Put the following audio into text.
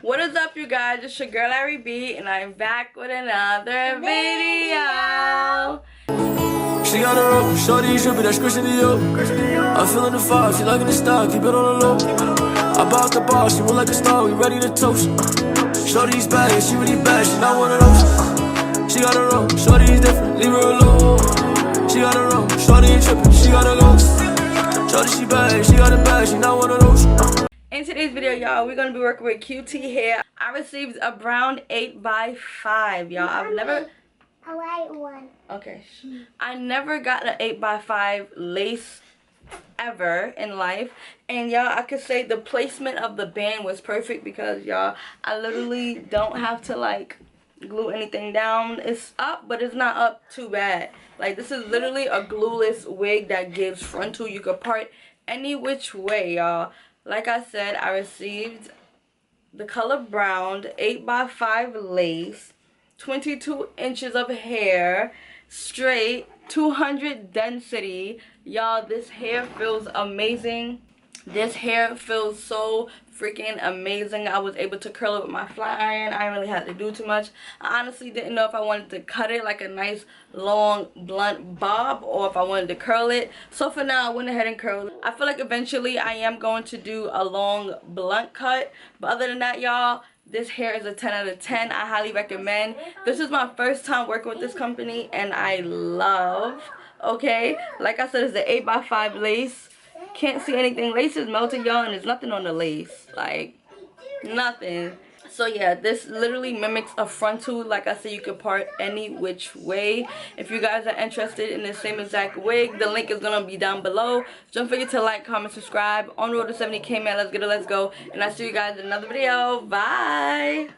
What is up, you guys? It's your girl ARIE, and I'm back with another video. She got a rope, shorty should be that squishing the yoke. I'm feeling the vibe, she liking the style, keep it on the low. I bought the bar, she look like a star, we ready to toast. Shorty's bad, she really bad, she not one of those. She got a rope, shorty's different, leave her alone. She got a rope, shorty ain't tripping, she got a go. Shorty she bad, she got a bag, she not one of those. In today's video, y'all, we're gonna be working with QT hair. I received a brown 8x5, y'all. I've never... A white one. Okay. I never got an 8x5 lace ever in life. And y'all, I could say the placement of the band was perfect because, y'all, I literally don't have to, like, glue anything down. It's up, but it's not up too bad. Like, this is literally a glueless wig that gives frontal. You could part any which way, y'all. Like I said, I received the color brown, 8x5 lace, 22 inches of hair, straight, 200 density. Y'all, this hair feels amazing. This hair feels so freaking amazing. I was able to curl it with my flat iron. I didn't really have to do too much. I honestly didn't know if I wanted to cut it like a nice long blunt bob or if I wanted to curl it. So for now, I went ahead and curled it. I feel like eventually I am going to do a long blunt cut. But other than that, y'all, this hair is a 10 out of 10. I highly recommend. This is my first time working with this company and I love, okay? Like I said, it's the 8x5 lace. Can't see anything. Lace is melted, y'all, and there's nothing on the lace. Like, nothing. So yeah, this literally mimics a frontal. Like I said, you can part any which way. If you guys are interested in the same exact wig, the link is gonna be down below. Don't forget to like, comment, subscribe. On the road to 70K, man. Let's get it, let's go. And I'll see you guys in another video. Bye.